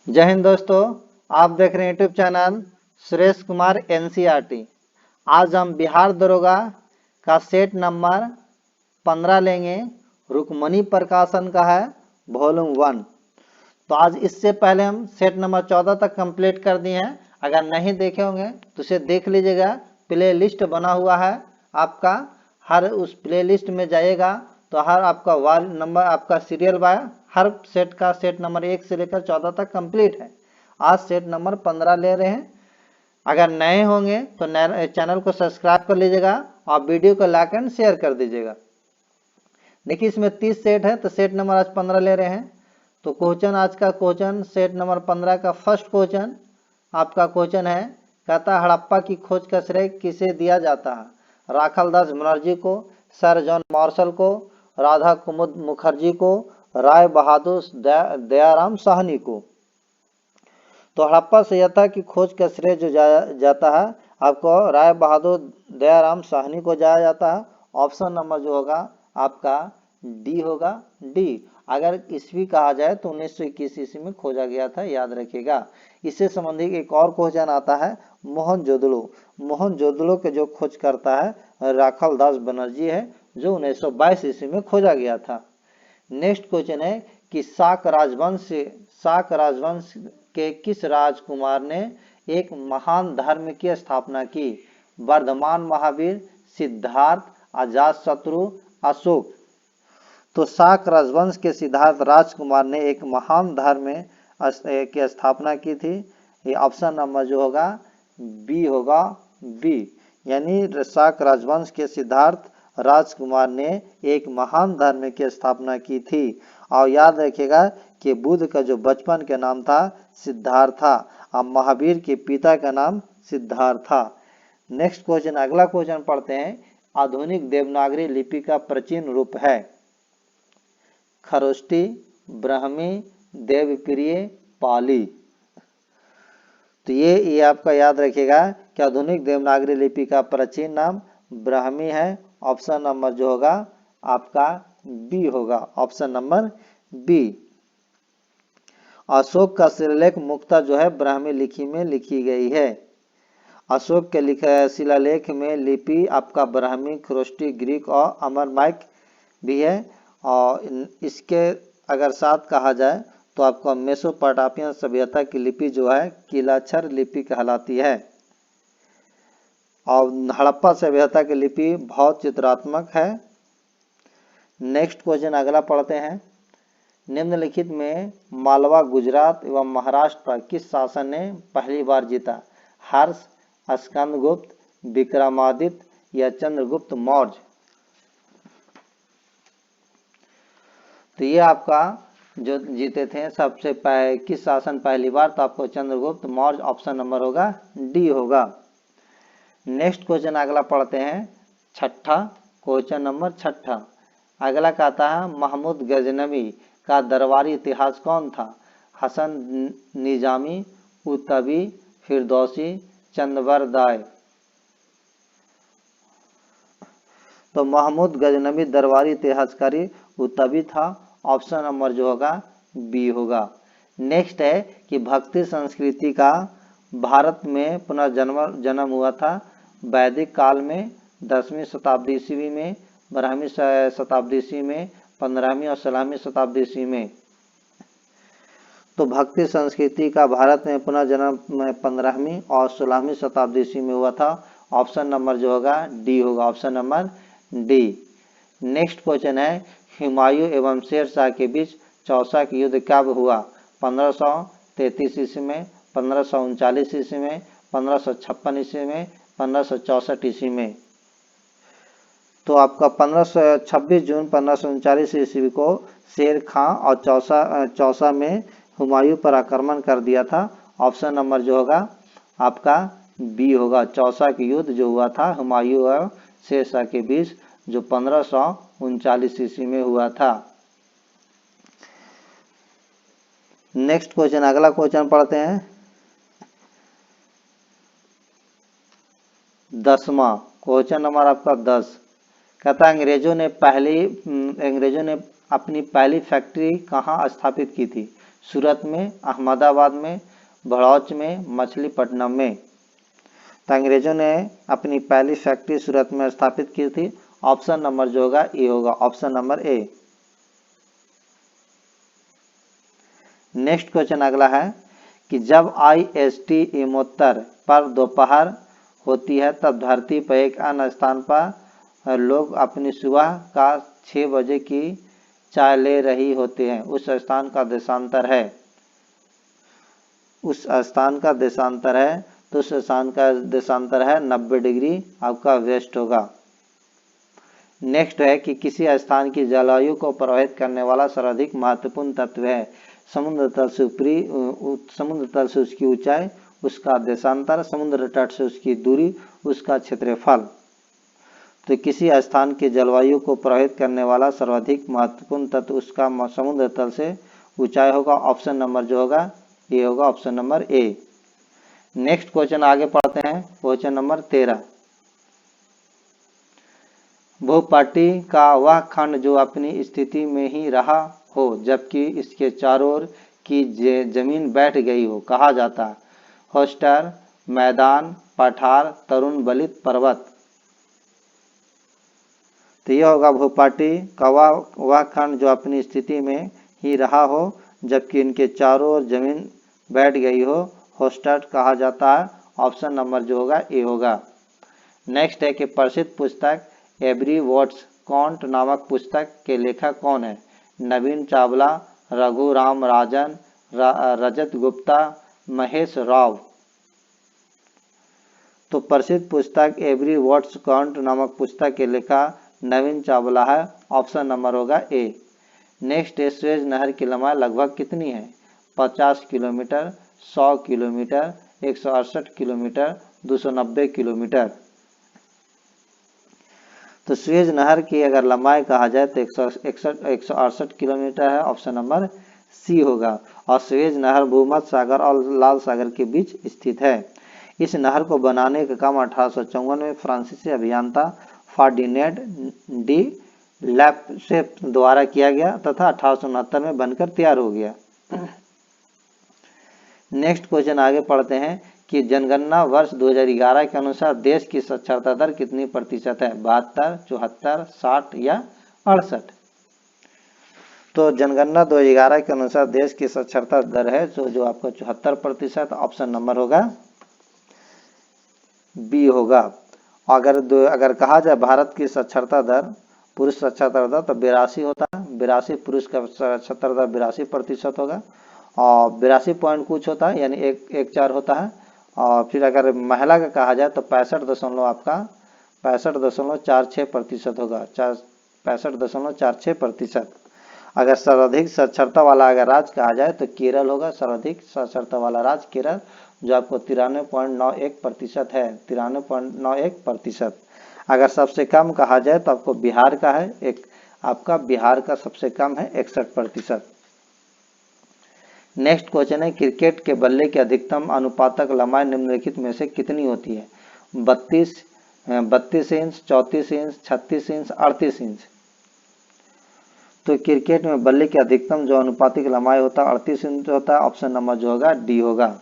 जय हिंद दोस्तों, आप देख रहे हैं YouTube channel Suresh Kumar NCERT. आज हम बिहार दरोगा का सेट नंबर 15 लेंगे। रुक्मणी प्रकाशन का है वॉल्यूम 1। तो आज इससे पहले हम सेट नंबर 14 तक कंप्लीट कर दिए हैं। अगर नहीं देखे होंगे तो उसे देख लीजिएगा। प्ले लिस्ट बना हुआ है आपका, हर उस प्ले लिस्ट में जाइएगा तो हर आपका वाल नंबर आपका सीरियल बाय हर सेट का सेट नंबर 1 से लेकर 14 तक कंप्लीट है। आज सेट नंबर 15 ले रहे हैं। अगर नए होंगे तो चैनल को सब्सक्राइब कर लीजिएगा और वीडियो को लाइक एंड शेयर कर दीजिएगा। देखिए इसमें 30 सेट है तो सेट नंबर आज 15 ले रहे हैं। तो क्वेश्चन आज का क्वेश्चन सेट नंबर 15 का फर्स्ट क्वेश्चन आपका क्वेश्चन है, कहता हड़प्पा की खोज का श्रेय किसे दिया जाता है? राखालदास बनर्जी को, सर जॉन मार्शल को, राधा कुमुद मुखर्जी को, राय बहादुर दयाराम साहनी को। तो हड़प्पा सभ्यता की खोज का श्रेय जो जाता है आपको राय बहादुर दयाराम साहनी को जाया जाता है। ऑप्शन नंबर जो होगा आपका डी होगा, डी। अगर ईस्वी कहा जाए तो 1921 ईस्वी में खोजा गया था, याद रखिएगा। इससे संबंधित एक और क्वेश्चन आता है मोहनजोदड़ो। मोहनजोदड़ो के जो खोज करता है राखालदास बनर्जी है, जो 1922 ईस्वी में खोजा गया था। नेक्स्ट क्वेश्चन है कि शाक राजवंश के किस राजकुमार ने एक महान धर्म की स्थापना की? वर्धमान महावीर, सिद्धार्थ, अजातशत्रु, अशोक। तो शाक राजवंश के सिद्धार्थ राजकुमार ने एक महान धर्म की स्थापना की थी। ये ऑप्शन नंबर जो होगा बी होगा, बी। यानी शाक राजवंश के सिद्धार्थ राजकुमार ने एक महान धर्म की स्थापना की थी। और याद रखिएगा कि बुद्ध का जो बचपन का नाम था सिद्धार्थ था और महावीर के पिता का नाम सिद्धार्थ था। नेक्स्ट क्वेश्चन, अगला क्वेश्चन पढ़ते हैं। आधुनिक देवनागरी लिपि का प्राचीन रूप है? खरोष्टी, ब्राह्मी, देवप्रिय, पाली। तो ये आपका याद रखिएगा कि आधुनिक देवनागरी लिपि का प्राचीन नाम ब्राह्मी है। ऑप्शन नंबर जो होगा आपका बी होगा, ऑप्शन नंबर बी। अशोक का शिलालेख मुख्यतः जो है ब्राह्मी लिपि में लिखी गई है। अशोक के शिलालेख में लिपि आपका ब्राह्मी, खरोष्टी, ग्रीक और अमारैक भी है। और इसके अगर साथ कहा जाए तो आपको मेसोपोटामियन सभ्यता की लिपि जो है किलाक्षर लिपि कहलाती है। और हड़प्पा सभ्यता की लिपि बहुत चित्रात्मक है। नेक्स्ट क्वेश्चन अगला पढ़ते हैं। निम्नलिखित में मालवा, गुजरात एवं महाराष्ट्र पर किस शासन ने पहली बार जीता? हर्ष, स्कंदगुप्त, विक्रमादित्य या चंद्रगुप्त मौर्य। तो ये आपका जो जीते थे सबसे पहले किस शासन पहली बार? तो आपको चंद्रगुप्त मौर्य, ऑप्शन नंबर होगा डी होगा। नेक्स्ट क्वेश्चन अगला पढ़ते हैं, छठा क्वेश्चन नंबर छठा। अगला कहता है महमूद गजनवी का दरबारी इतिहास कौन था? हसन निजामी, उतबी, फिरदौसी, चंदबरदाय। तो महमूद गजनवी दरबारी इतिहासकारी उतबी था। ऑप्शन नंबर जो होगा बी होगा। नेक्स्ट है कि भक्ति संस्कृति का भारत में पुनर्जन्म हुआ था वैदिक काल में 10वीं शताब्दी ईस्वी में, 12वीं शताब्दी ईस्वी में, 15वीं और 16वीं शताब्दी ईस्वी में। तो भक्ति संस्कृति का भारत में पुनर्जन्म 15वीं और 16वीं शताब्दी ईस्वी में हुआ था। ऑप्शन नंबर जो होगा डी होगा, option number D. Next question है हुमायूं एवं शेरशाह के बीच चौसा का युद्ध कब हुआ? 1533 ईस्वी में, 1539 ईस्वी में, 1556 ईस्वी में, 1564 ईस्वी में। तो आपका 26 जून 1539 ईस्वी को शेर खां और चौसा में हुमायूं पर आक्रमण कर दिया था। ऑप्शन नंबर जो होगा आपका बी होगा। चौसा का युद्ध जो हुआ था हुमायूं और शेरशाह के बीच, जो 1539 ईस्वी में हुआ था। नेक्स्ट क्वेश्चन अगला क्वेश्चन पढ़ते हैं, 10वां क्वेश्चन नंबर आपका 10। कहता है अंग्रेजों ने अपनी पहली फैक्ट्री कहाँ स्थापित की थी? सूरत में, अहमदाबाद में, भड़ौच में, मछलीपट्टनम में। तो अंग्रेजों ने अपनी पहली फैक्ट्री सूरत में स्थापित की थी। ऑप्शन नंबर जो होगा ए होगा, option number A. Next question अगला है कि जब IST इमोत्तर पर दोपहर होती है तब धरती पर एक अन्य स्थान पर लोग अपनी सुबह का 6 बजे की चाय ले रही होते हैं। उस स्थान का देशांतर है, उस स्थान का देशांतर है, तो उस स्थान का देशांतर है 90 डिग्री, आपका वेस्ट होगा। नेक्स्ट है कि किसी स्थान की जलवायु को प्रभावित करने वाला सर्वाधिक महत्वपूर्ण तत्व है। समुद्र तल से ऊपरी, समुद्र तल से उसकी ऊंचाई, उसका देशांतर, समुद्र तट से उसकी दूरी, उसका क्षेत्रफल। तो किसी स्थान की जलवायु को प्रभावित करने वाला सर्वाधिक महत्वपूर्ण तत्व उसका समुद्र तल से ऊंचाई होगा। ऑप्शन नंबर जो होगा ये होगा, option number A. Next question आगे पढ़ते हैं, क्वेश्चन नंबर 13। भूपट्टी का वह खंड जो अपनी स्थिति में ही रहा हो जबकि इसके चारों ओर की जमीन बैठ गई हो कहा जाता है। होस्टर, मैदान, पठार, तरुण बलित पर्वत। तो यह होगा भूपट्टी का वह खंड जो अपनी स्थिति में ही रहा हो जबकि इनके चारों ओर जमीन बैठ गई हो, होस्टर कहा जाता है। ऑप्शन नंबर जो होगा ए होगा। नेक्स्ट है कि प्रसिद्ध पुस्तक एवरी वर्ड्स काउंट नामक पुस्तक के लेखक कौन है। नवीन चावला, रघु राम राजन, रजत गुप्ता, महेश राव। तो प्रसिद्ध पुस्तक एवरी वर्ड्स काउंट नामक पुस्तक के लेखक नवीन चावला है। ऑप्शन नंबर होगा ए। नेक्स्ट है सुएज नहर की लंबाई लगभग कितनी है। 50 किलोमीटर, 100 किलोमीटर, 168 किलोमीटर, 290 किलोमीटर। तो सुएज नहर की अगर लंबाई कहा जाए तो 168 किलोमीटर है, ऑप्शन नंबर सी होगा। और सुएज नहर भूमध्य सागर और लाल सागर के बीच स्थित है। इस नहर को बनाने का काम 1854 में फ्रांसीसी अभियंता फर्डिनेंड डी लेस्पेस द्वारा किया गया तथा 1869 में बनकर तैयार हो गया। नेक्स्ट क्वेश्चन आगे पढ़ते हैं कि जनगणना वर्ष 2011 के अनुसार देश की साक्षरता दर कितनी प्रतिशत है। 72, 74, 60 या 68। तो जनगणना 2011 के अनुसार देश की साक्षरता दर है जो आपका 74%। ऑप्शन नंबर होगा बी होगा। अगर कहा जाए भारत की साक्षरता दर, पुरुष साक्षरता दर तो 82 होता है। 82 पुरुष का साक्षरता दर 82% होगा और 82 पॉइंट कुछ होता है, यानी 1.4 होता है। और फिर अगर महिला का कहा जाए तो 65.46% होगा, 65.46%। अगर सर्वाधिक साक्षरता वाला अगर राज्य कहा जाए तो केरल होगा, सर्वाधिक साक्षरता वाला राज्य केरल, जो आपको 93.91% है, 93.91%। अगर सबसे कम कहा जाए तो आपको बिहार का है, आपका बिहार का सबसे कम है 61%। नेक्स्ट क्वेश्चन है क्रिकेट के बल्ले की अधिकतम अनुपातक लंबाई निम्नलिखित में से कितनी होती है। 32 इंच, 34 इंच, 36 इंच, 38 इंच। तो क्रिकेट में बल्ले की अधिकतम जो अनुपातिक लंबाई होता है 38 इंच होता है। ऑप्शन नंबर जो होगा डी होगा।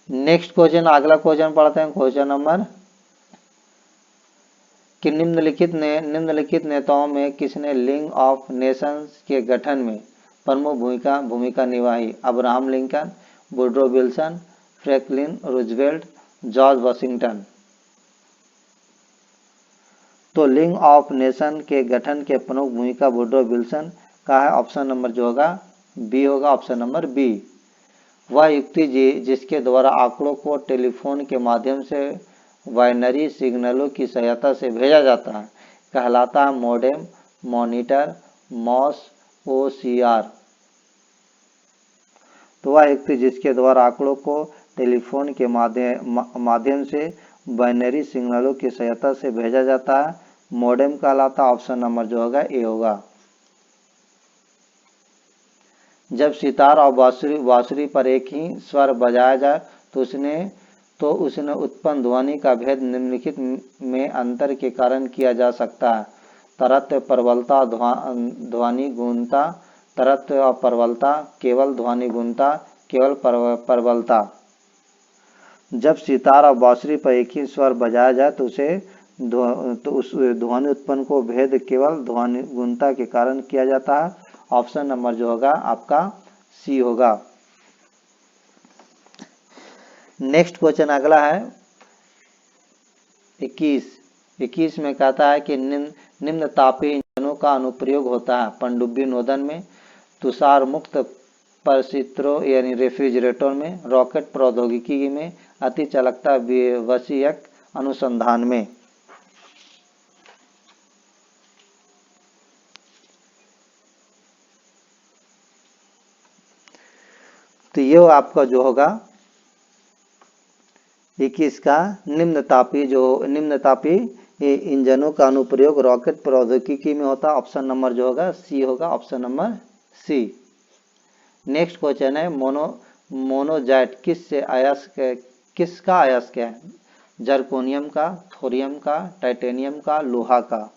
नेक्स्ट क्वेश्चन, अगला क्वेश्चन पढ़ते हैं, क्वेश्चन नंबर कि निम्नलिखित नेताओं में किसने लीग ऑफ नेशंस के गठन में प्रमुख भूमिका निभाई। Abraham Lincoln, Woodrow Wilson, Franklin Roosevelt, George Washington. तो लीग ऑफ नेशन के गठन के प्रमुख भूमिका वुडरो विल्सन का है। ऑप्शन नंबर जो होगा बी होगा, ऑप्शन नंबर बी। वह युक्ति जिसके द्वारा आंकड़ों को टेलीफोन के माध्यम से बाइनरी सिग्नलों की सहायता से भेजा जाता है कहलाता है मोडेम, मॉनिटर, मॉस, OCR। तो वह युक्ति जिसके द्वारा आंकड़ों को टेलीफोन के माध्यम से बाइनरी सिग्नलों की सहायता से भेजा जाता है मोडेम कहलाता। ऑप्शन नंबर जो होगा ए होगा। जब सितार और बांसुरी पर एक ही स्वर बजाया जाए तो उसने उत्पन्न ध्वनि का भेद निम्नलिखित में अंतर के कारण किया जा सकता है। तरत्व, प्रबलता, ध्वनि गुणता, तरत्व और प्रबलता, केवल ध्वनि गुणता, केवल प्रबलता। जब सितार और बांसुरी पर एक ही स्वर बजाया जाए तो उस ध्वनि उत्पन्न को भेद केवल ध्वनि गुणता के कारण किया जाता है। ऑप्शन नंबर जो होगा आपका सी होगा। नेक्स्ट क्वेश्चन अगला है 21 में कहता है कि निम्न तापीय इंजनों का अनुप्रयोग होता है पनडुब्बी नोदन में, तुषार मुक्त परिस्थितियों यानी रेफ्रिजरेटर में, रॉकेट प्रौद्योगिकी में, अति चालकता वसीयक अनुसंधान में। तो ये आपका जो होगा 21 का निम्न तापीय इंजनों का अनुप्रयोग रॉकेट प्रौद्योगिकी में होता है। ऑप्शन नंबर जो होगा सी होगा, option number C. Next question है मोनोजैट किसका अयस्क है? जर्कोनियम का, थोरियम का, टाइटेनियम का, लोहा का।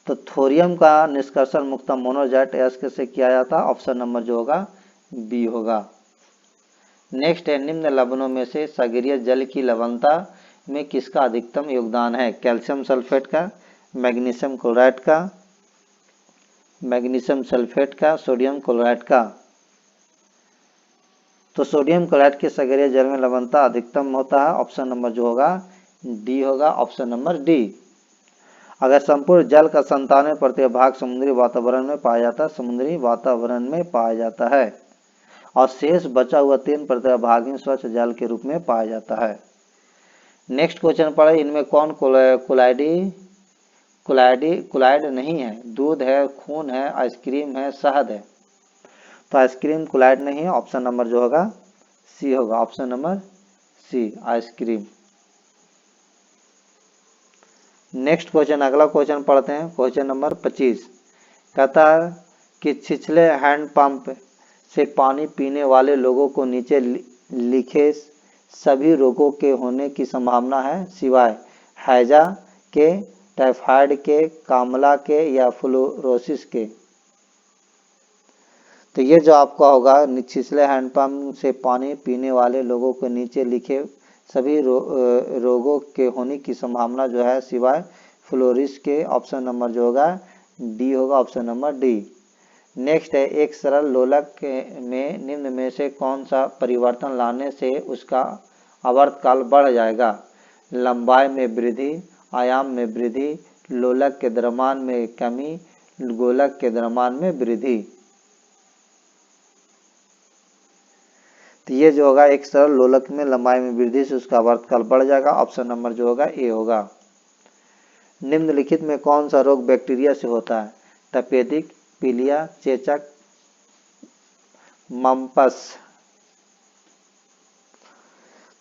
तो थोरियम का निष्कर्षण मुक्त मोनोजैट अयस्क से किया जाता है। ऑप्शन नंबर जो होगा बी होगा। नेक्स्ट है निम्न लवणों में से सागरीय जल की लवणता में किसका अधिकतम योगदान है? कैल्शियम सल्फेट का, मैग्नीशियम क्लोराइड का, मैग्नीशियम सल्फेट का, सोडियम क्लोराइड का। तो सोडियम क्लोराइड के सागरीय जल में लवणता अधिकतम होता है। ऑप्शन नंबर जो होगा डी होगा, ऑप्शन नंबर डी। अगर संपूर्ण जल का 97% भाग समुद्री वातावरण में पाया जाता है और शेष बचा हुआ 3% भाग ही स्वच्छ जल के रूप में पाया जाता है। नेक्स्ट क्वेश्चन पढ़े, इनमें कौन कोलाइड नहीं है? दूध है, खून है, आइसक्रीम है, शहद है। तो आइसक्रीम कोलाइड नहीं है। ऑप्शन नंबर जो होगा सी होगा, option number C ice cream. Next question अगला क्वेश्चन पढ़ते हैं, क्वेश्चन नंबर 25 कहता है कि छिछले हैंडपंप से पानी पीने वाले लोगों को नीचे लिखे सभी रोगों के होने की संभावना है सिवाय हैजा के, टाइफाइड के, कामला के या फ्लोरोसिस के। तो ये जो आपका होगा छिछले हैंडपंप से पानी पीने वाले लोगों को नीचे लिखे सभी रोगों के होने की संभावना जो है सिवाय फ्लोरिस के। ऑप्शन नंबर जो होगा डी होगा, ऑप्शन नंबर डी। नेक्स्ट है एक सरल लोलक में निम्न में से कौन सा परिवर्तन लाने से उसका आवर्तकाल बढ़ जाएगा? लंबाई में वृद्धि, आयाम में वृद्धि, लोलक के द्रव्यमान में कमी, गोलक के द्रव्यमान में वृद्धि। तो ये जो होगा एक सरल लोलक में लंबाई में वृद्धि से उसका आवर्तकाल बढ़ जाएगा। ऑप्शन नंबर जो होगा ए होगा। निम्नलिखित में कौन सा रोग बैक्टीरिया से होता है? तपेदिक, पीलिया, चेचक, मम्पस।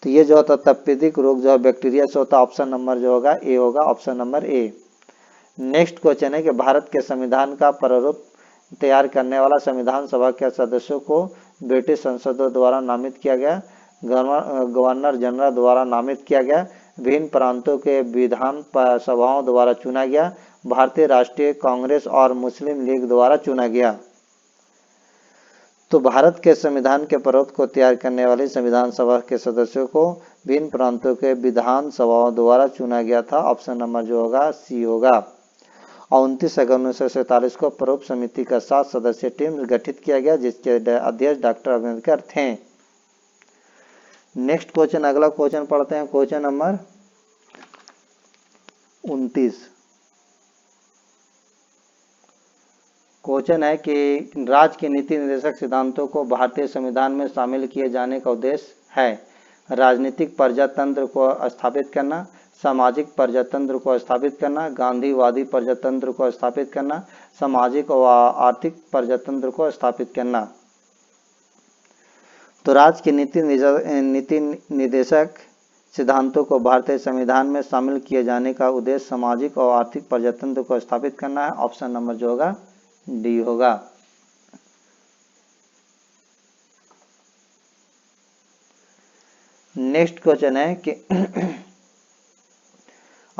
तो ये जो होता है तपेदिक रोग जो है बैक्टीरिया से होता है। ऑप्शन नंबर जो होगा ए होगा, option number A. Next question है कि भारत के संविधान का प्रारूप तैयार करने वाला संविधान सभा के सदस्यों को ब्रिटिश संसदों द्वारा नामित किया गया, गवर्नर जनरल द्वारा नामित किया गया, विभिन्न प्रांतों के विधान सभाओं द्वारा चुना गया, भारतीय राष्ट्रीय कांग्रेस और मुस्लिम लीग द्वारा चुना गया। तो भारत के संविधान के प्रारूप को तैयार करने वाली संविधान सभा के सदस्यों को विभिन्न प्रांतों के विधान सभाओं द्वारा चुना गया था। ऑप्शन नंबर जो होगा सी होगा। और 29 अगस्त 1947 को प्रारूप समिति का 7 सदस्यीय टीम गठित किया गया जिसके अध्यक्ष डॉक्टर अम्बेडकर थे। नेक्स्ट क्वेश्चन अगला क्वेश्चन पढ़ते हैं, क्वेश्चन नंबर 29। क्वेश्चन है कि राज्य के नीति निर्देशक सिद्धांतों को भारतीय संविधान में शामिल किए जाने का उद्देश्य है राजनीतिक प्रजातंत्र को स्थापित करना, सामाजिक प्रजातंत्र को स्थापित करना, गांधीवादी प्रजातंत्र को स्थापित करना, सामाजिक और आर्थिक प्रजातंत्र को स्थापित करना। तो राज्य के नीति निर्देशक सिद्धांतों को भारतीय संविधान में शामिल किए जाने का उद्देश्य सामाजिक और आर्थिक प्रजातंत्र को स्थापित करना है। ऑप्शन नंबर जो होगा डी होगा। नेक्स्ट क्वेश्चन है कि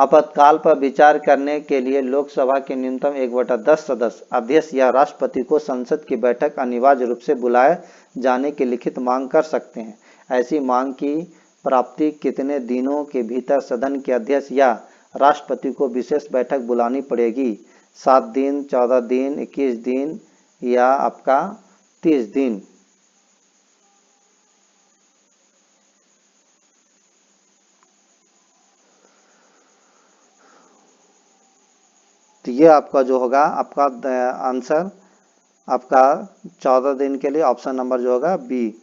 आपातकाल पर विचार करने के लिए लोकसभा के न्यूनतम 1/10 सदस्य अध्यक्ष या राष्ट्रपति को संसद की बैठक अनिवार्य रूप से बुलाए जाने की लिखित मांग कर सकते हैं। ऐसी मांग की प्राप्ति कितने दिनों के भीतर सदन के अध्यक्ष या राष्ट्रपति को विशेष बैठक बुलानी पड़ेगी? 7 दिन, 14 दिन, 21 दिन या आपका 30 दिन। तो ये आपका जो होगा आपका आंसर आपका 14 दिन के लिए ऑप्शन नंबर जो होगा बी।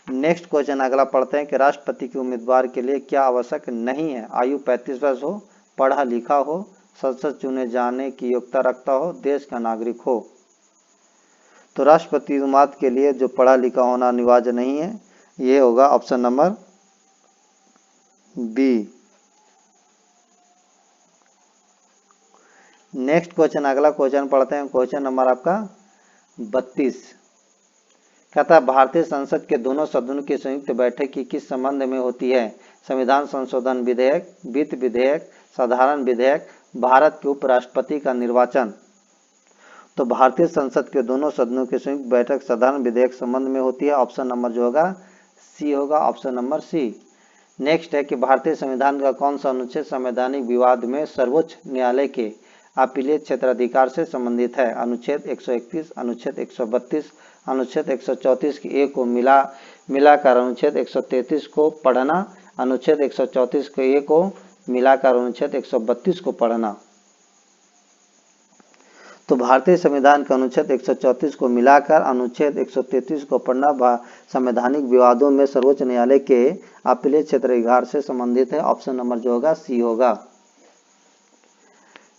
नेक्स्ट क्वेश्चन अगला पढ़ते हैं कि राष्ट्रपति के उम्मीदवार के लिए क्या आवश्यक नहीं है? आयु 35 वर्ष हो, पढ़ा लिखा हो, संसद चुने जाने की योग्यता रखता हो, देश का नागरिक हो। तो राष्ट्रपति उम्मीदवार के लिए जो पढ़ा लिखा होना अनिवार्य नहीं है, ये होगा option number B. Next question अगला क्वेश्चन पढ़ते हैं, क्वेश्चन नंबर आपका 32। कहता है भारतीय संसद के दोनों सदनों की संयुक्त बैठक की किस संबंध में होती है? संविधान संशोधन विधेयक, वित्त विधेयक, साधारण विधेयक, भारत के उपराष्ट्रपति का निर्वाचन। तो भारतीय संसद के दोनों सदनों की संयुक्त बैठक साधारण विधेयक संबंध में होती है। ऑप्शन नंबर जो होगा सी होगा, ऑप्शन नंबर सी। नेक्स्ट है कि भारतीय संविधान का कौन सा अनुच्छेद संवैधानिक विवाद में सर्वोच्च न्यायालय के अपीलीय क्षेत्राधिकार से संबंधित है? अनुच्छेद 131, अनुच्छेद 132, अनुच्छेद 134 की ए को मिलाकर अनुच्छेद 133 को पढ़ना, अनुच्छेद 134 के ए को मिलाकर अनुच्छेद 132 को पढ़ना। तो भारतीय संविधान के अनुच्छेद 134 को मिलाकर अनुच्छेद 133 को पढ़ना संवैधानिक विवादों में सर्वोच्च न्यायालय के अपीलीय क्षेत्राधिकार से संबंधित है। ऑप्शन नंबर जो होगा सी होगा।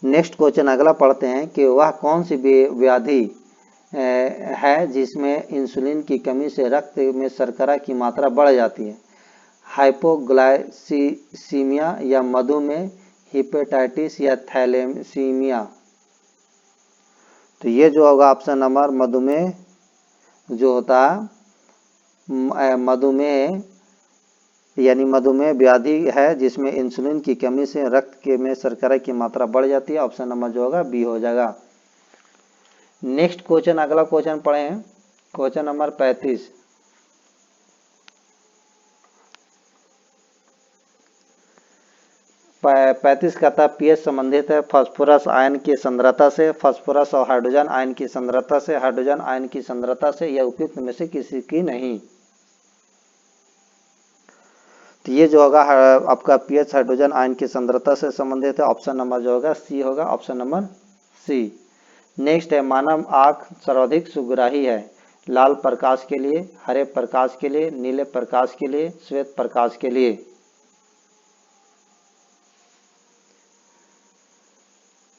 नेक्स्ट क्वेश्चन अगला पढ़ते हैं कि वह कौन सी व्याधि है जिसमें इंसुलिन की कमी से रक्त में शर्करा की मात्रा बढ़ जाती है? हाइपोग्लाइसीमिया या मधुमेह, हेपेटाइटिस या थैलेसीमिया। तो ये जो होगा ऑप्शन नंबर मधुमेह जो होता है, मधुमेह यानी मधुमेह व्याधि है जिसमें इंसुलिन की कमी से रक्त के में शर्करा की मात्रा बढ़ जाती है। ऑप्शन नंबर जो होगा बी हो जाएगा। नेक्स्ट क्वेश्चन अगला क्वेश्चन पढ़े हैं, क्वेश्चन नंबर 35। कहता है पीएच संबंधित है फास्फोरस आयन की सांद्रता से, फास्फोरस और हाइड्रोजन आयन की सांद्रता से, हाइड्रोजन आयन की सांद्रता से, या उपयुक्त में से किसी की नहीं। तो ये जो होगा आपका पीएच हाइड्रोजन आयन की सांद्रता से संबंधित है। ऑप्शन नंबर जो होगा सी होगा, ऑप्शन नंबर सी। नेक्स्ट है मानव आंख सर्वाधिक सुग्राही है लाल प्रकाश के लिए, हरे प्रकाश के लिए, नीले प्रकाश के लिए, श्वेत प्रकाश के लिए।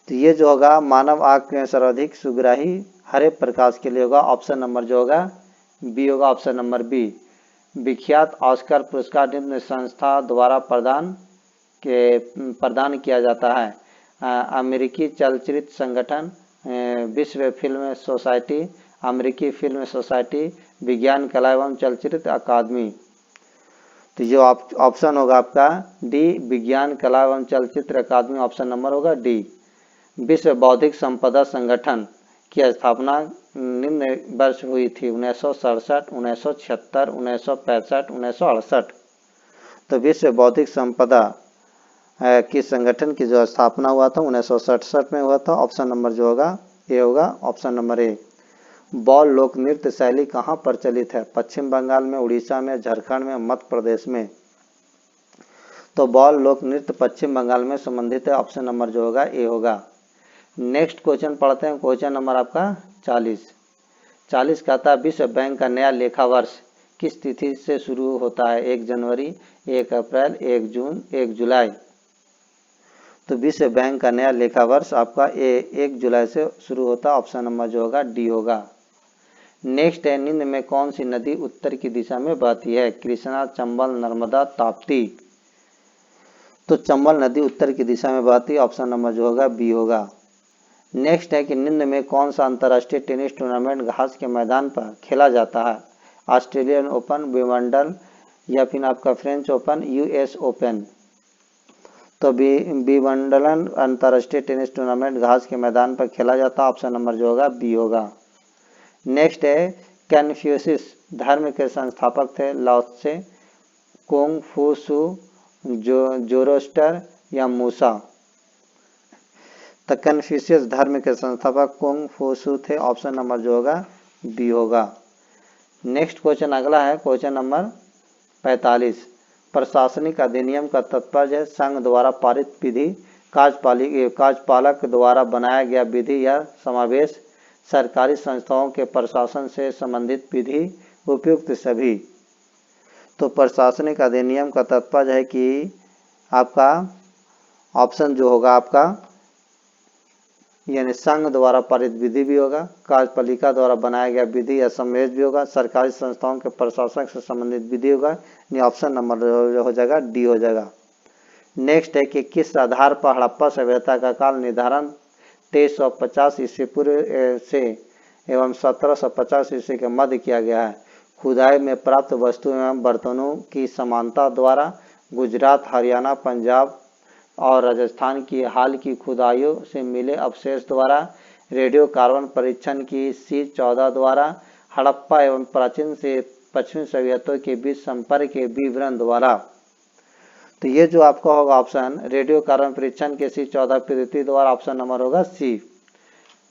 तो ये जो होगा मानव आंख सर्वाधिक सुग्राही हरे प्रकाश के लिए होगा। ऑप्शन नंबर जो होगा बी होगा, ऑप्शन नंबर बी। विख्यात ऑस्कर पुरस्कार निम्न संस्था द्वारा प्रदान किया जाता है? अमेरिकी चलचित्र संगठन, विश्व फिल्म सोसाइटी, अमेरिकी फिल्म सोसाइटी, विज्ञान कला एवं चलचित्र अकादमी। तो जो ऑप्शन होगा आपका डी, विज्ञान कला एवं चलचित्र अकादमी, ऑप्शन नंबर होगा डी। विश्व बौद्धिक संपदा संगठन की स्थापना निम्न वर्ष हुई थी? 1967, 1976, 1965, 1968। तो विश्व बौद्धिक संपदा की संगठन की जो स्थापना हुआ था 1967 में हुआ था। ऑप्शन नंबर जो होगा ए होगा, ऑप्शन नंबर ए। बॉल लोक नृत्य शैली कहाँ प्रचलित है? पश्चिम बंगाल में, उड़ीसा में, झारखंड में, मध्य प्रदेश में। तो बॉल लोक नृत्य पश्चिम बंगाल में संबंधित है। ऑप्शन नंबर जो होगा ए होगा। नेक्स्ट क्वेश्चन पढ़ते हैं, क्वेश्चन नंबर आपका 40 कहता है विश्व बैंक का नया लेखा वर्ष किस तिथि से शुरू होता है? 1 जनवरी, 1 अप्रैल, 1 जून, 1 जुलाई। तो विश्व बैंक का नया लेखा वर्ष आपका 1 जुलाई से शुरू होता है। ऑप्शन नंबर जो होगा डी होगा। नेक्स्ट है निम्न में कौन सी नदी उत्तर की दिशा में बहती है? कृष्णा, चंबल, नर्मदा, ताप्ती। तो चंबल नदी उत्तर की दिशा में बहती है। ऑप्शन नंबर जो होगा बी होगा। नेक्स्ट है कि निम्न में कौन सा अंतर्राष्ट्रीय टेनिस टूर्नामेंट घास के मैदान पर खेला जाता है? ऑस्ट्रेलियन ओपन, विंबलडन, या फिर आपका फ्रेंच ओपन, यूएस ओपन। तो विंबलडन अंतर्राष्ट्रीय टेनिस टूर्नामेंट घास के मैदान पर खेला जाता है, ऑप्शन नंबर जो होगा बी होगा। नेक्स्ट है कन्फ्यूशियस धर्म के संस्थापक थे, लाओ त्से, कुंग फू सू, जोरोस्टर या मूसा। तो कन्फ्यूशियस धर्म के संस्थापक कुंग फू सू थे, ऑप्शन नंबर जो होगा बी होगा। नेक्स्ट क्वेश्चन अगला है क्वेश्चन नंबर 45। प्रशासनिक अधिनियम का तात्पर्य संघ द्वारा पारित विधि, कार्यपालक द्वारा बनाया गया विधि या समावेश, सरकारी संस्थाओं के प्रशासन से संबंधित विधि, उपयुक्त सभी। तो प्रशासनिक अधिनियम का तात्पर्य है कि आपका ऑप्शन जो होगा आपका यानी संघ द्वारा पारित विधि भी होगा, कार्यपालिका द्वारा बनाया गया विधि या समावेश भी होगा, सरकारी संस्थाओं के प्रशासक से संबंधित विधि होगा। यानी ऑप्शन नंबर हो जाएगा डी हो जाएगा। नेक्स्ट है कि किस आधार पर हड़प्पा सभ्यता का काल निर्धारण 2350 ईस्वी पूर्व से एवं 1750 ईस्वी के मध्य किया गया है। खुदाई में प्राप्त वस्तु एवं बर्तनों की समानता द्वारा गुजरात, हरियाणा, पंजाब और राजस्थान की हाल की खुदाइयों से मिले अवशेष द्वारा, रेडियो कार्बन परीक्षण की C14 द्वारा, हड़प्पा एवं प्राचीन से पश्चिमी सभ्यताओं के बीच संपर्क के विवरण द्वारा। तो ये जो आपका होगा ऑप्शन रेडियो कार्बन परीक्षण के C14 पद्धति द्वारा, ऑप्शन नंबर होगा सी।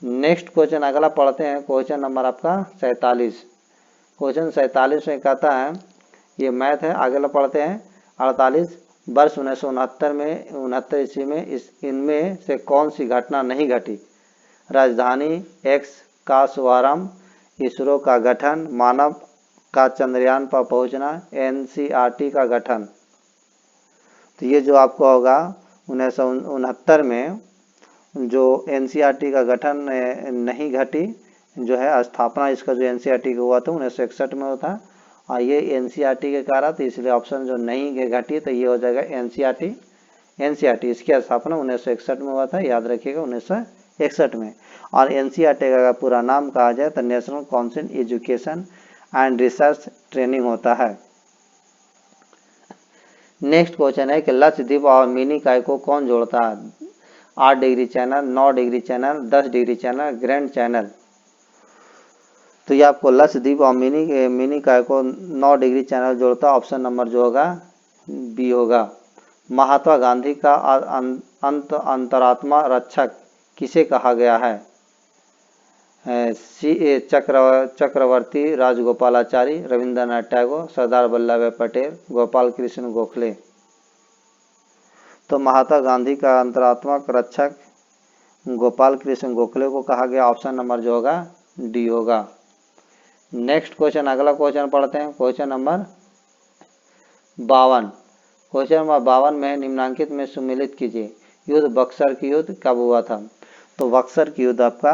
नेक्स्ट क्वेश्चन अगला पढ़ते हैं, क्वेश्चन नंबर आपका 47। क्वेश्चन 47 में कहता है, ये मैथ है, अगला पढ़ते हैं 48। वर्ष 1969 में 69 ईस्वी में इनमें से कौन सी घटना नहीं घटी? राजधानी एक्स का शुभारंभ, इसरो का गठन, मानव का चंद्रयान पर पहुंचना, एनसीईआरटी का गठन। तो ये जो आपको होगा 1969 में जो एनसीईआरटी का गठन नहीं घटी, जो है स्थापना इसका जो एनसीईआरटी का हुआ था 1961 में होता, और ये एनसीईआरटी के कारण, तो इसलिए ऑप्शन जो नहीं घटी तो ये हो जाएगा एनसीईआरटी इसकी स्थापना 1961 में हुआ था, याद रखिएगा 1961 में। और एनसीईआरटी का पूरा नाम कहा जाए तो national council education and research training होता है। नेक्स्ट क्वेश्चन है कि लक्षद्वीप और मिनी काय को कौन जोड़ता है? 8 degree channel, 9 degree channel, 10 degree channel, grand channel. तो ये आपको लक्षद्वीप और मिनी काय को 9 डिग्री चैनल जोड़ता, ऑप्शन नंबर जो होगा बी होगा। महात्मा गांधी का अंतरात्मा रक्षक किसे कहा गया है? चक्रवर्ती राजगोपालाचारी, रविंद्रनाथ टैगोर, सरदार वल्लभ भाई पटेल, गोपाल कृष्ण गोखले। तो महात्मा गांधी का अंतरात्मा रक्षक गोपाल कृष्ण गोखले को कहा गया, ऑप्शन नंबर जो होगा डी होगा। नेक्स्ट क्वेश्चन अगला क्वेश्चन पढ़ते हैं, क्वेश्चन नंबर 52। क्वेश्चन नंबर 52 में निम्नांकित में सम्मिलित कीजिए, युद्ध बक्सर की युद्ध कब हुआ था? तो बक्सर की युद्ध आपका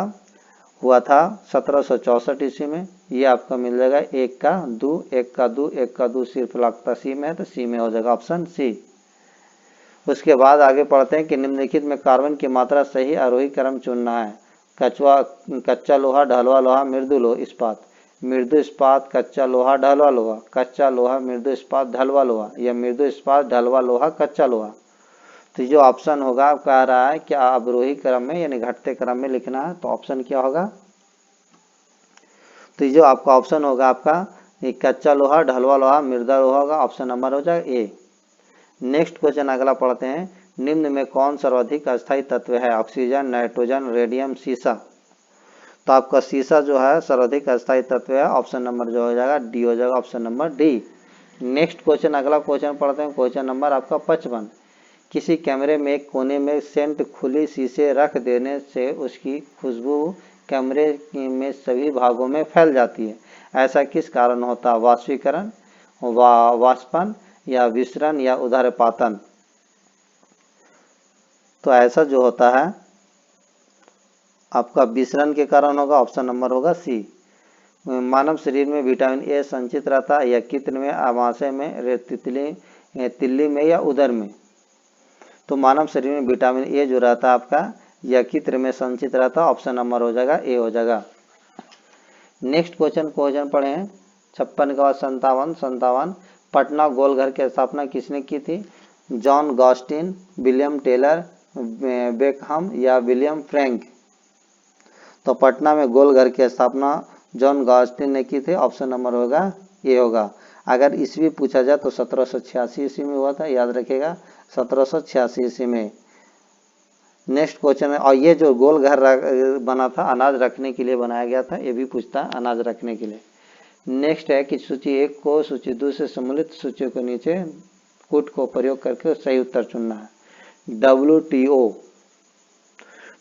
हुआ था 1764 ईस्वी में। ये आपका मिल जाएगा 1 का 2, 1 का 2, 1 का 2 सिर्फ लगता सी में है, तो सी में हो जाएगा ऑप्शन सी। उसके बाद आगे पढ़ते हैं कि निम्नलिखित में कार्बन की मात्रा सही आरोही क्रम चुनना है। कच्चा लोहा, ढलवा लोहा, मृदु लोहा, इस्पात। मृदु इस्पात, कच्चा लोहा, ढलवा लोहा, कच्चा लोहा, मृदु इस्पात, ढलवा लोहा, या मृदु इस्पात, ढलवा लोहा, कच्चा लोहा। तो जो ऑप्शन होगा आप कह रहा है क्या अवरोही क्रम में यानी घटते क्रम में लिखना है, तो ऑप्शन क्या होगा? तो जो आपका ऑप्शन होगा आपका कच्चा लोहा, ढलवा लोहा, मृदा लोहा होगा, ऑप्शन नंबर हो जाएगा ए। नेक्स्ट क्वेश्चन अगला पढ़ते हैं, निम्न में कौन सर्वाधिक अस्थायी तत्व है? ऑक्सीजन, नाइट्रोजन, रेडियम, सीसा। तो आपका सीसा जो है सर्वाधिक अस्थायी तत्व है, ऑप्शन नंबर जो हो जाएगा डी हो जाएगा, option number D. Next question अगला क्वेश्चन पढ़ते हैं, क्वेश्चन नंबर आपका 55। किसी कैमरे में एक कोने में सेंट खुली शीशे रख देने से उसकी खुशबू कैमरे में सभी भागों में फैल जाती है, ऐसा किस कारण होता है? वाष्पीकरण, वाष्पन, या विसरण, या उदरपातन। तो ऐसा जो होता है आपका विसरण के कारण होगा, ऑप्शन नंबर होगा सी। मानव शरीर में विटामिन ए संचित रहता है यकृत में, आमाशय में, तिल्ली में, या उदर में। तो मानव शरीर में विटामिन ए जो रहता है आपका यकृत में संचित रहता है, ऑप्शन नंबर हो जाएगा ए हो जाएगा। नेक्स्ट क्वेश्चन पढ़े 56 के बाद 57। पटना गोलघर की स्थापना किसने की थी? जॉन गॉस्टिन, विलियम टेलर, बेकहम या विलियम फ्रैंक? तो पटना में गोलघर की स्थापना जॉन गॉस्टिन ने की थी। ऑप्शन नंबर होगा ये होगा। अगर ईस्वी पूछा जाए तो 1786 ईस्वी में हुआ था, याद रखिएगा 1786 ईस्वी में। नेक्स्ट क्वेश्चन है, और ये जो गोल घर बना था अनाज रखने के लिए बनाया गया था, ये भी पूछता है अनाज रखने के लिए। नेक्स्ट है कि सूची 1 को सूची 2 से सम्मिलित सूचियों के नीचे कूट को प्रयोग करके सही उत्तर चुनना है। WTO,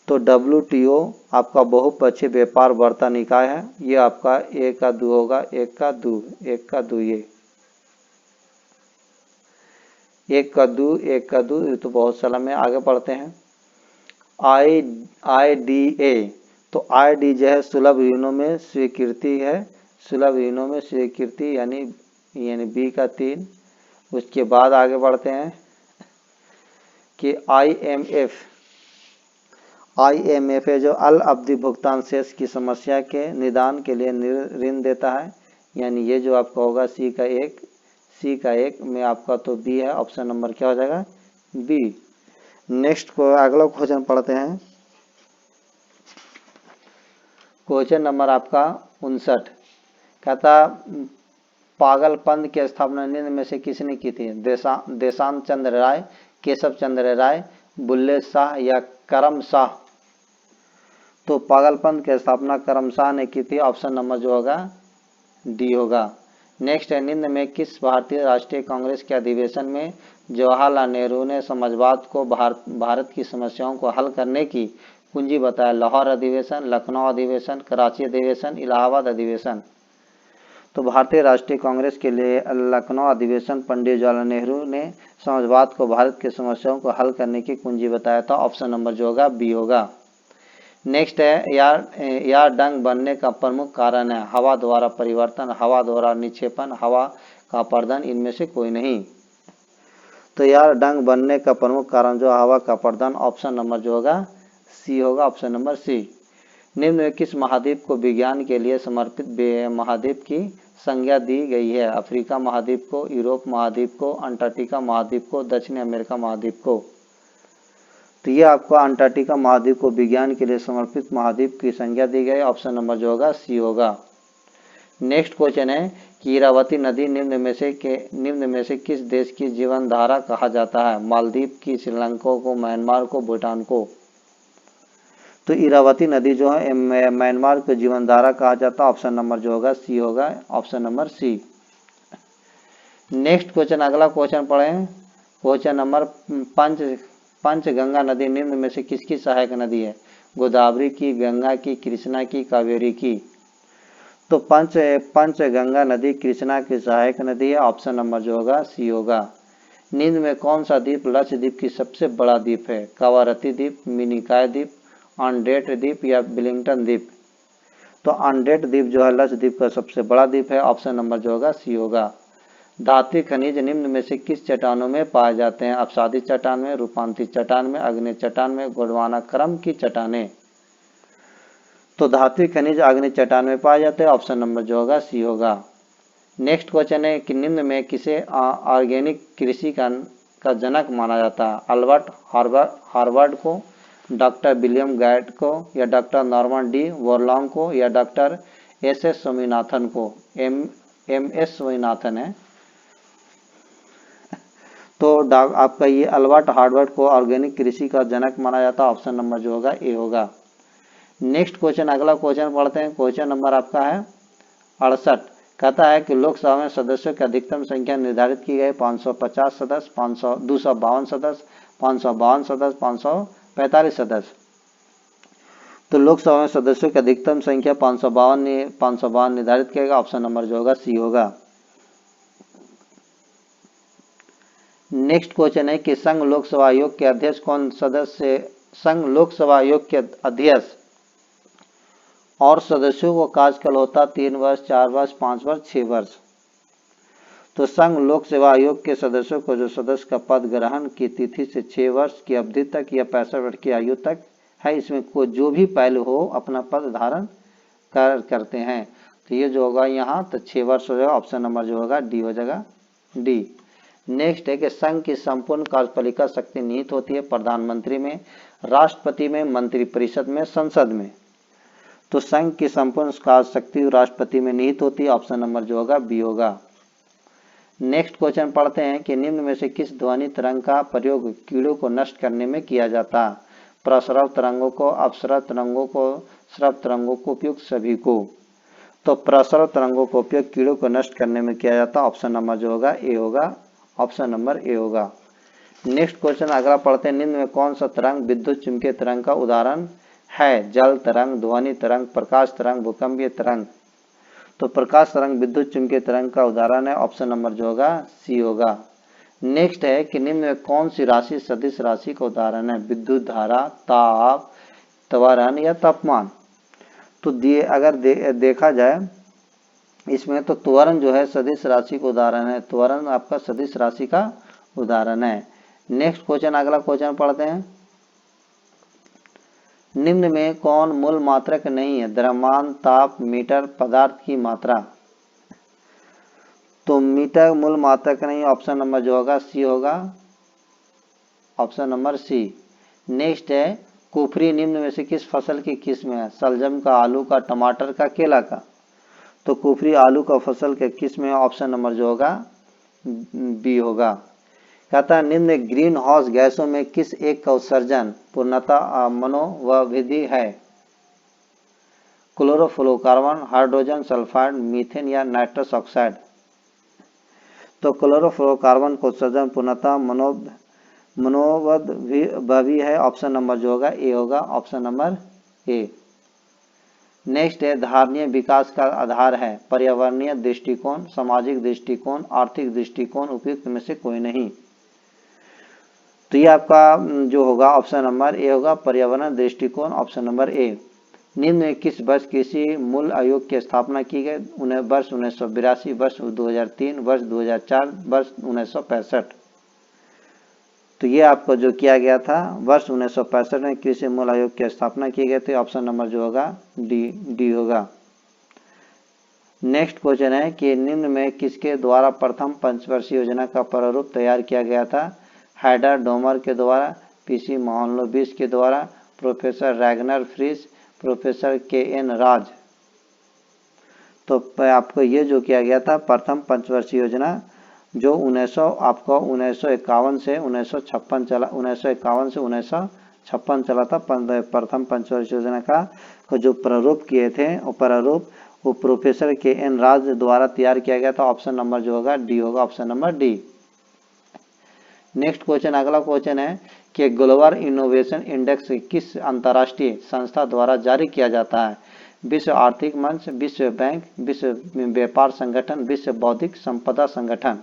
तो WTO आपका बहुपक्षीय व्यापार वार्ता निकाय है। ये आपका 1 का 2 होगा, 1 का 2, 1 का 2, ये 1 का 2, 1 का 2, ये तो बहुत सारा में। आगे बढ़ते हैं। IDA, तो ID जो है सुलभ ऋणों में स्वीकृति है, सुलभ ऋणों में स्वीकृति यानी B का 3। उसके बाद आगे बढ़ते हैं कि IMF है जो अल अवधि भुगतान शेष की समस्या के निदान के लिए ऋण देता है, यानी ये जो आपका होगा C का 1 में आपका तो B है। ऑप्शन नंबर क्या हो जाएगा? B। नेक्स्ट को अगला क्वेश्चन पढ़ते हैं। क्वेश्चन नंबर आपका 59 कहता पागलपंथ की स्थापना निम्न में से किसने की थी? देशांत चंद्र राय, केशव चंद्र राय, बुल्ले शाह या करम शाह? तो पागलपंथ की स्थापना करम शाह ने की थी। ऑप्शन नंबर जो होगा D होगा। नेक्स्ट है, निम्न में किस भारतीय राष्ट्रीय कांग्रेस के अधिवेशन में जवाहरलाल नेहरू ने समाजवाद को भारत की समस्याओं को हल करने की कुंजी बताया? लाहौर अधिवेशन, लखनऊ अधिवेशन, कराची अधिवेशन, इलाहाबाद अधिवेशन? तो भारतीय राष्ट्रीय कांग्रेस के लिए लखनऊ अधिवेशन पंडित जवाहरलाल नेहरू ने समाजवाद को भारत की समस्याओं को हल करने की कुंजी बताया था। ऑप्शन नंबर जो होगा B होगा। नेक्स्ट है, यार डंग बनने का प्रमुख कारण है? हवा द्वारा परिवर्तन, हवा द्वारा निक्षेपण, हवा का अपर्दन, इनमें से कोई नहीं। तो यार डंग बनने का प्रमुख कारण जो हवा का अपर्दन, ऑप्शन नंबर जो होगा C होगा। Option number C। निम्न में किस महाद्वीप को विज्ञान के लिए समर्पित महाद्वीप की संज्ञा दी गई है? अफ्रीका महाद्वीप को, यूरोप महाद्वीप को, अंटार्कटिका महाद्वीप को, दक्षिण अमेरिका महाद्वीप को? तो ये आपको अंटार्कटिका महाद्वीप को विज्ञान के लिए समर्पित महाद्वीप की संज्ञा दी गई। ऑप्शन नंबर जो होगा C होगा। नेक्स्ट क्वेश्चन है कि इरावती नदी निम्न में से किस देश की जीवन धारा कहा जाता है? मालदीव की, श्रीलंका को, म्यांमार को, भूटान को? तो इरावती नदी जो है म्यांमार को जीवन धारा कहा जाता है। ऑप्शन नंबर जो होगा C होगा। Option number C। Next question, अगला क्वेश्चन पढ़ें। क्वेश्चन नंबर 5, पंचगंगा नदी निम्न में से किसकी सहायक नदी है? गोदावरी की, गंगा की, कृष्णा की, कावेरी की? तो पंचगंगा नदी कृष्णा की सहायक नदी है। ऑप्शन नंबर जो होगा C होगा। निम्न में कौन सा द्वीप लक्षद्वीप की सबसे बड़ा द्वीप है? कवारती द्वीप, मिनिकॉय द्वीप, अंडेट द्वीप या विलिंगटन द्वीप? तो अंडेट द्वीप जो है लक्षद्वीप का सबसे बड़ा द्वीप है। ऑप्शन नंबर जो होगा C होगा। धातु खनिज निम्न में से किस चट्टानों में पाए जाते हैं? अपसादी चट्टान में, रूपांतरित चट्टान में, अग्नि चट्टान में, गोंडवाना क्रम की चट्टानें? तो धातु खनिज अग्नि चट्टान में पाए जाते हैं। ऑप्शन नंबर जो होगा C होगा। नेक्स्ट क्वेश्चन है कि निम्न में किसे ऑर्गेनिक कृषि का जनक माना जाता है? अल्बर्ट हार्वर्ड को, डॉक्टर विलियम गाइड को, या डॉक्टर नॉर्मन डी बोरलॉन्ग को, या डॉक्टर SS स्वामीनाथन को? MS स्वामीनाथन है। तो आपका ये अल्बर्ट हार्वर्ड को ऑर्गेनिक कृषि का जनक माना जाता है। ऑप्शन नंबर जो होगा A होगा। नेक्स्ट क्वेश्चन, अगला क्वेश्चन पढ़ते हैं। क्वेश्चन नंबर आपका है 68, कहता है कि लोकसभा में सदस्यों की अधिकतम संख्या निर्धारित की गई 550 सदस्य, 252 सदस्य, 552 सदस्य, 545 सदस्य? तो लोकसभा में सदस्यों की अधिकतम संख्या 552 निर्धारित किया गया। ऑप्शन नंबर जो होगा C होगा। नेक्स्ट क्वेश्चन है कि संघ लोकसभा आयोग के अध्यक्ष कौन सदस्य? संघ लोकसभा आयोग के अध्यक्ष और सदस्यों को कार्यकाल होता 3 वर्ष, 4 वर्ष, 5 वर्ष, 6 वर्ष? तो संघ लोक सेवा आयोग के सदस्यों को जो सदस्य का पद ग्रहण की तिथि से 6 वर्ष की अवधि तक या 65 वर्ष की आयु तक है, इसमें को जो भी पहले हो अपना पद धारण करते हैं। तो ये जो होगा यहाँ तो 6 वर्ष हो जाएगा। ऑप्शन नंबर जो होगा D हो जाएगा। डी। नेक्स्ट है कि संघ की संपूर्ण कार्यपालिका शक्ति निहित होती है प्रधानमंत्री में, राष्ट्रपति में, मंत्रिपरिषद में, संसद में। तो संघ की संपूर्ण कार्य शक्ति राष्ट्रपति में निहित होती है, ऑप्शन नंबर जो होगा बी होगा। नेक्स्ट क्वेश्चन पढ़ते हैं कि निम्न में से किस ध्वनि तरंग का प्रयोग कीड़ों को नष्ट करने में किया जाता है? प्रस्रव तरंगों को, अपस्रव तरंगों को, स्रव तरंगों को, उपयुक्त सभी को। तो प्रस्रव तरंगों का उपयोग कीड़ों को नष्ट करने में किया जाता है, ऑप्शन नंबर जो होगा ए होगा, ऑप्शन नंबर ए होगा। नेक्स्ट क्वेश्चन अगला पढ़ते हैं, निम्न में कौन सा तरंग विद्युत चुंबकीय तरंग का उदाहरण है? जल तरंग, ध्वनि तरंग, प्रकाश तरंग, भूकंपीय तरंग। तो प्रकाश तरंग विद्युत चुंबकीय तरंग का उदाहरण है, ऑप्शन नंबर जो होगा सी होगा। नेक्स्ट है कि निम्न में कौन सी राशि सदिश राशि का उदाहरण है? विद्युत धारा, ताप, त्वरण या तापमान। तो अगर देखा जाए इसमें तो त्वरण जो है सदिश राशि का उदाहरण है, त्वरण आपका सदिश राशि का उदाहरण है। नेक्स्ट क्वेश्चन अगला क्वेश्चन पढ़ते हैं, निम्न में कौन मूल मात्रक नहीं है? द्रव्यमान, ताप, मीटर, पदार्थ की मात्रा। तो मीटर मूल मात्रक नहीं, ऑप्शन नंबर जो होगा सी होगा, ऑप्शन नंबर सी। नेक्स्ट है कुफरी निम्न में से किस फसल की किस्म है? शलजम का, आलू का, टमाटर का, केला का। तो कुफरी आलू का फसल के किस्म है, ऑप्शन नंबर जो होगा बी होगा। कहता है निम्न ग्रीन हाउस गैसों में किस एक का उत्सर्जन पूर्णतः मनोविधि है? क्लोरोफ्लोरोकार्बन, हाइड्रोजन सल्फाइड, मीथेन या नाइट्रस ऑक्साइड। तो क्लोरोफ्लोरोकार्बन का उत्सर्जन पूर्णतः मनोविधि है, ऑप्शन नंबर जो होगा ए होगा, ऑप्शन नंबर ए। नेक्स्ट है धारणीय विकास का आधार है? पर्यावरणीय दृष्टिकोण, सामाजिक दृष्टिकोण, आर्थिक दृष्टिकोण, उपयुक्त में से कोई नहीं। तो ये आपका जो होगा ऑप्शन नंबर ए होगा, पर्यावरण दृष्टिकोण, ऑप्शन नंबर ए। निम्न में किस वर्ष कृषि मूल्य आयोग की स्थापना की गई? वर्ष 1982, वर्ष 2003, वर्ष 2004, वर्ष 1965। तो ये आपको जो किया गया था वर्ष 1965 में कृषि मूल्य आयोग की स्थापना की गई थी, ऑप्शन नंबर जो होगा डी होगा। नेक्स्ट क्वेश्चन है कि निम्न में किसके द्वारा प्रथम पंचवर्षीय योजना का प्रारूप तैयार किया गया था? हाइडर डोमर के द्वारा, पीसी मोहनलोबिस के द्वारा, प्रोफेसर रैगनर फ्रिस, प्रोफेसर के एन राज। तो आपको ये जो किया गया था प्रथम पंचवर्षीय योजना जो 1951 से 1956 चला, 1951 से 1956 चला था। प्रथम पंचवर्षीय योजना का जो प्रारूप किए थे वो प्रारूप वो प्रोफेसर के एन राज द्वारा तैयार किया गया था, ऑप्शन नंबर जो होगा डी होगा, option number D. Next question अगला क्वेश्चन है कि ग्लोबल इनोवेशन इंडेक्स किस अंतर्राष्ट्रीय संस्था द्वारा जारी किया जाता है? विश्व आर्थिक मंच, विश्व बैंक, विश्व व्यापार संगठन, विश्व बौद्धिक संपदा संगठन।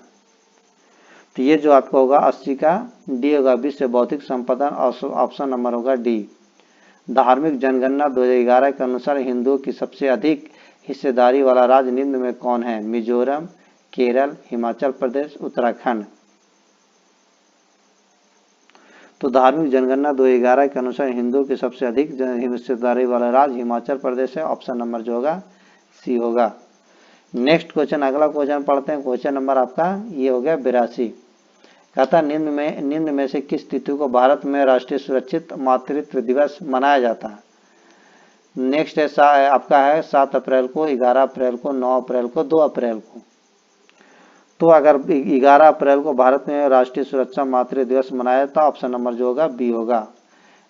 तो ये जो आपको होगा 80 का डी होगा, विश्व बौद्धिक संपदा, ऑप्शन नंबर होगा डी। धार्मिक जनगणना 2011 के अनुसार हिंदुओं की सबसे अधिक हिस्सेदारी वाला राज्य निम्न में कौन है? मिजोरम, केरल, हिमाचल प्रदेश, उत्तराखंड। तो धार्मिक जनगणना 2011 के अनुसार हिंदुओं की सबसे अधिक हिस्सेदारी वाला राज्य हिमाचल प्रदेश है, ऑप्शन नंबर जो होगा सी होगा। नेक्स्ट क्वेश्चन अगला क्वेश्चन पढ़ते हैं, क्वेश्चन नंबर आपका ये हो गया 82। कहता निम्न में से किस तिथि को भारत में राष्ट्रीय सुरक्षित मातृत्व दिवस मनाया जाता है? नेक्स्ट है आपका है 7 अप्रैल को, 11 अप्रैल को, 9 अप्रैल को, 2 अप्रैल को। तो अगर 11 अप्रैल को भारत में राष्ट्रीय सुरक्षा मातृत्व दिवस मनाया था, ऑप्शन नंबर जो होगा बी होगा।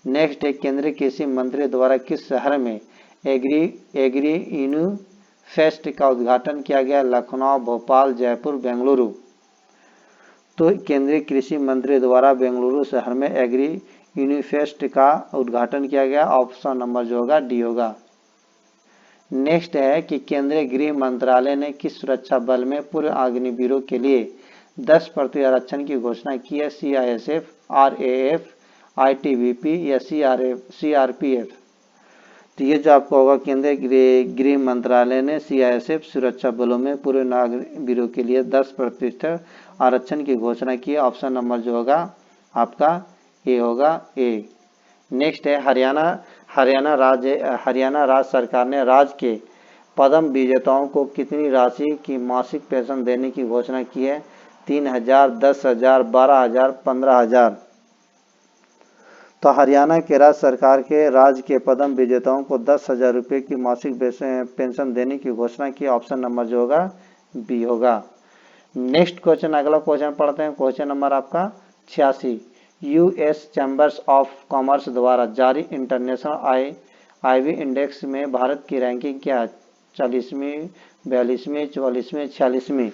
नेक्स्ट है केंद्रीय कृषि मंत्री द्वारा किस शहर में एग्री इनू फेस्ट का उद्घाटन किया गया? लखनऊ, भोपाल, जयपुर, बेंगलुरु। तो केंद्रीय कृषि मंत्री द्वारा बेंगलुरु शहर में एग्री यूनिफेस्ट का उद्घाटन किया गया, ऑप्शन नंबर जो होगा डी होगा। नेक्स्ट है कि केंद्रीय गृह मंत्रालय ने किस सुरक्षा बल में पूर्व अग्निवीरों के लिए 10% आरक्षण की घोषणा की है? CISF, RAF, ITBP या CRPF। तो ये जो आपको होगा केंद्रीय गृह मंत्रालय ने CISF सुरक्षा बलों में पूर्व नागरिकों के लिए 10% आरक्षण की घोषणा की है, ऑप्शन नंबर जो होगा आपका ए होगा ए। नेक्स्ट है हरियाणा राज्य सरकार ने राज्य के पद्म विजेताओं को कितनी राशि की मासिक पेंशन देने की घोषणा की है? 3,000, 10,000, 12,000, 15,000। तो हरियाणा के राज्य सरकार के राज्य के पद्म विजेताओं को 10,000 रुपये की मासिक पेंशन देने की घोषणा की। ऑप्शन नंबर जो होगा बी होगा। नेक्स्ट क्वेश्चन, अगला क्वेश्चन पढ़ते हैं। क्वेश्चन नंबर आपका 86। यूएस चैम्बर्स ऑफ कॉमर्स द्वारा जारी इंटरनेशनल आईवी इंडेक्स में भारत की रैंकिंग क्या है? 40वीं, 42वीं, 44वीं, 46वीं?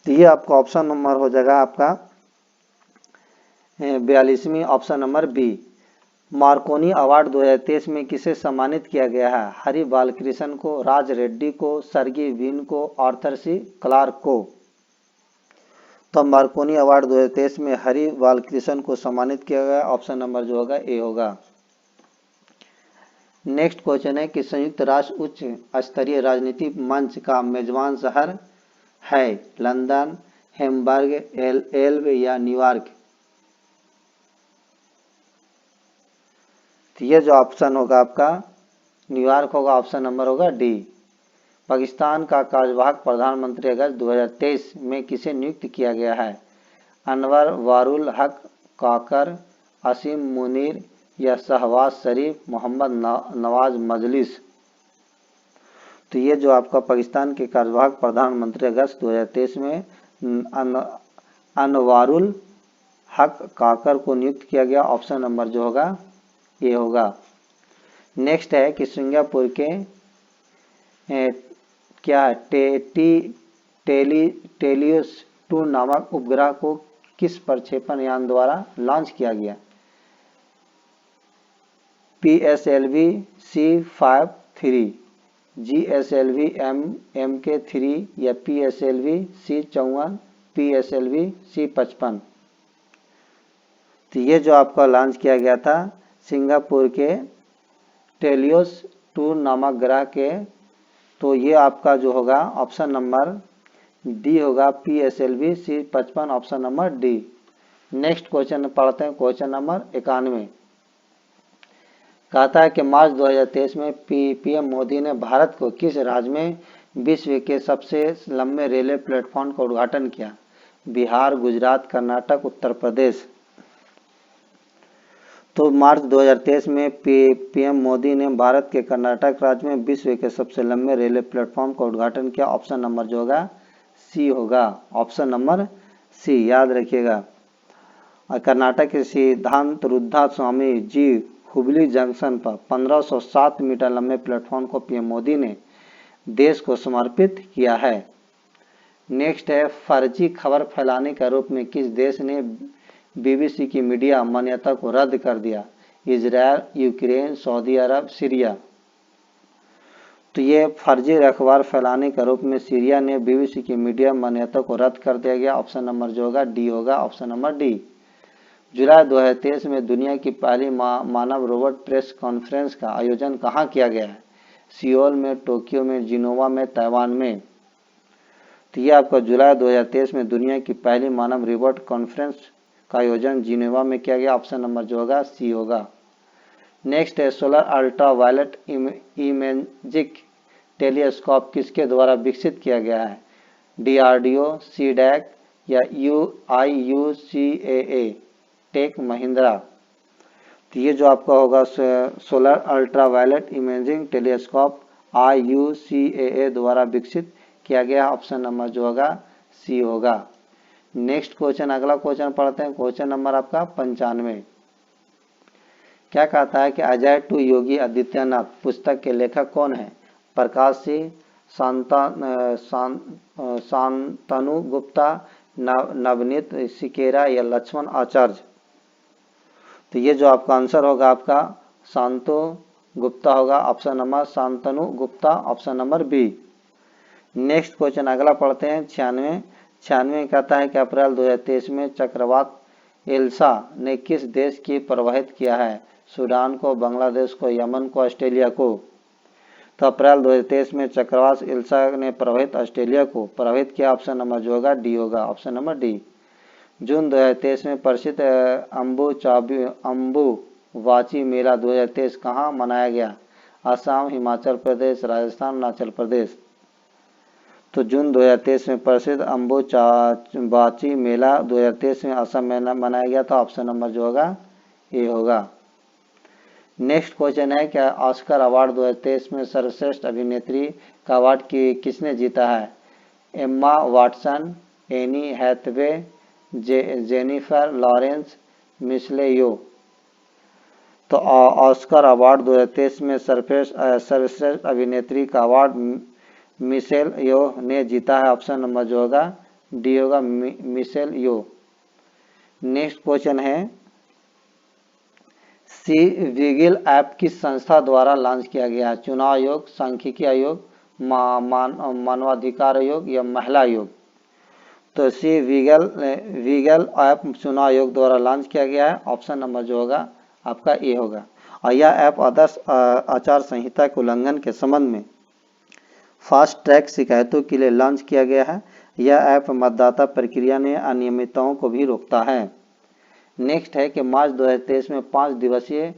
तो ये आपका ऑप्शन नंबर हो जाएगा आपका 42वीं, option number B. Marconi award 2023 में किसे सम्मानित किया गया है? हरि बालकृष्ण को, राज रेड्डी को, सर्गी विन को, आर्थर सी क्लार्क को? तो मार्कोनी अवार्ड 2023 में हरि बालकृष्ण को सम्मानित किया गया। ऑप्शन नंबर जो होगा ए होगा। नेक्स्ट क्वेश्चन है कि संयुक्त राष्ट्र उच्च स्तरीय राजनीतिक मंच का मेजबान शहर है? लंदन, हैम्बर्ग, एल्ब या न्यूयॉर्क? तो ये जो ऑप्शन होगा आपका न्यूयॉर्क होगा। ऑप्शन नंबर होगा डी। पाकिस्तान का कार्यवाहक प्रधानमंत्री अगस्त 2023 में किसे नियुक्त किया गया है? अनवर वारुल हक काकर, असीम मुनीर या शहबाज शरीफ, मोहम्मद नवाज मजलिस? तो ये जो आपका पाकिस्तान के कार्यवाहक प्रधानमंत्री अगस्त 2023 में अनवारुल हक काकर को नियुक्त किया गया। ऑप्शन नंबर जो होगा ये होगा। नेक्स्ट है कि सिंगापुर के क्या टेलियोस 2 नामक उपग्रह को किस प्रक्षेपण यान द्वारा लॉन्च किया गया? PSLV C53, GSLV MK3 या PSLV C54, PSLV C55? तो ये जो आपका लॉन्च किया गया था सिंगापुर के टेलियोस 2 नामक ग्रह के, तो ये आपका जो होगा ऑप्शन नंबर डी होगा, PSLV C55, option number D. Next question पढ़ते हैं। क्वेश्चन नंबर 91 कहता है कि मार्च 2023 में पीएम मोदी ने भारत को किस राज्य में विश्व के सबसे लंबे रेलवे प्लेटफॉर्म का उद्घाटन किया? बिहार, गुजरात, कर्नाटक, उत्तर प्रदेश? तो मार्च 2023 में पीएम मोदी ने भारत के कर्नाटक राज्य में विश्व के सबसे लंबे रेलवे प्लेटफॉर्म का उद्घाटन किया। ऑप्शन नंबर जो होगा सी होगा। ऑप्शन नंबर सी याद रखिएगा। कर्नाटक के सिद्धांत रुद्धा स्वामी जी हुबली जंक्शन पर 1507 मीटर लंबे प्लेटफॉर्म को पीएम मोदी ने देश को समर्पित किया है। नेक्स्ट है फर्जी खबर फैलाने के आरोप में किस देश ने बीबीसी की मीडिया मान्यता को रद्द कर दिया? इजरायल, यूक्रेन, सऊदी अरब, सीरिया? तो ये फर्जी अखबार फैलाने के आरोप में सीरिया ने बीबीसी की मीडिया मान्यता को रद्द कर दिया गया। ऑप्शन नंबर जो होगा डी होगा। Option number D. जुलाई 2023 में दुनिया की पहली मानव रोबोट प्रेस कॉन्फ्रेंस का आयोजन कहाँ किया गया है? सियोल में, टोक्यो में, जिनोवा में, ताइवान में? तो ये आपका जुलाई 2023 में दुनिया की पहली मानव रोबोट कॉन्फ्रेंस का आयोजन जिनेवा में किया गया। ऑप्शन नंबर जो होगा सी होगा। नेक्स्ट है solar ultraviolet imaging telescope किसके द्वारा विकसित किया गया है? DRDO, CDAC या IUCAA, टेक महिंद्रा? तो ये जो आपका होगा solar ultraviolet imaging telescope IUCAA द्वारा विकसित किया गया। ऑप्शन नंबर जो होगा सी होगा। नेक्स्ट क्वेश्चन, अगला क्वेश्चन पढ़ते हैं। क्वेश्चन नंबर आपका 95 क्या कहता है कि अजय टू योगी आदित्यनाथ पुस्तक के लेखक कौन है? प्रकाश सिंह, शांतनु गुप्ता, नवनीत सिकेरा या लक्ष्मण आचार्य? तो ये जो आपका आंसर होगा आपका शांतनु गुप्ता होगा। Option number Shantanu Gupta, option number B. Next question अगला पढ़ते हैं। 96 कहता है कि अप्रैल 2023 में चक्रवात एल्सा ने किस देश की प्रभावित किया है? सूडान को, बांग्लादेश को, यमन को, ऑस्ट्रेलिया को? तो अप्रैल 2023 में चक्रवात एल्सा ने प्रभावित ऑस्ट्रेलिया को प्रभावित किया। ऑप्शन नंबर जो होगा डी होगा। Option number D. जून 2023 में प्रसिद्ध अम्बुवाची मेला 2023 कहाँ मनाया गया? असम, हिमाचल प्रदेश, राजस्थान, अरुणाचल प्रदेश। तो जून 2023 में प्रसिद्ध अम्बुवाची मेला 2023 में असम में मनाया गया था। ऑप्शन नंबर जो होगा ये होगा। नेक्स्ट क्वेश्चन है, क्या ऑस्कर अवार्ड 2023 में सर्वश्रेष्ठ अभिनेत्री का अवार्ड किसने जीता है? Emma Watson, Anne Hathaway, Jennifer Lawrence, Michelle Yeoh. तो ऑस्कर अवार्ड 2023 में सर्वश्रेष्ठ अभिनेत्री का अवार्ड मिशेल यो ने जीता है। ऑप्शन नंबर जो होगा डी होगा, मिशेल यो। नेक्स्ट क्वेश्चन है, सी विजिल ऐप किस संस्था द्वारा लॉन्च किया गया है? चुनाव आयोग, सांख्यिकी आयोग, मानवाधिकार आयोग या महिला आयोग? तो सी विजिल ऐप चुनाव आयोग द्वारा लॉन्च किया गया है। ऑप्शन नंबर जो होगा आपका ए होगा। और यह ऐप आदर्श आचार संहिता के उल्लंघन के संबंध में फास्ट ट्रैक शिकायतों के लिए लॉन्च किया गया है। यह ऐप मतदाता प्रक्रिया में अनियमितताओं को भी रोकता है। नेक्स्ट है कि मार्च 2023 में 5 दिवसीय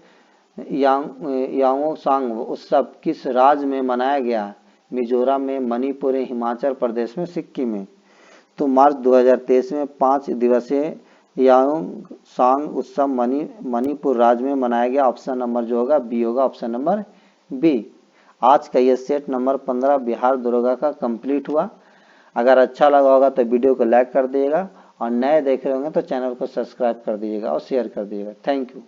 यांगोसांग उत्सव किस राज्य में मनाया गया? मिजोरम में, मणिपुर, हिमाचल प्रदेश में, सिक्किम में। तो मार्च 2023 में 5 दिवसीय यांगोसांग उत्सव मणिपुर राज्य में मनाया गया। ऑप्शन नंबर जो होगा बी होगा, ऑप्शन नंबर बी। आज का ये सेट नंबर 15 बिहार दरोगा का कंप्लीट हुआ। अगर अच्छा लगा होगा तो वीडियो को लाइक कर दीजिएगा और नए देख रहे होंगे तो चैनल को सब्सक्राइब कर दीजिएगा और शेयर कर दीजिएगा। Thank you.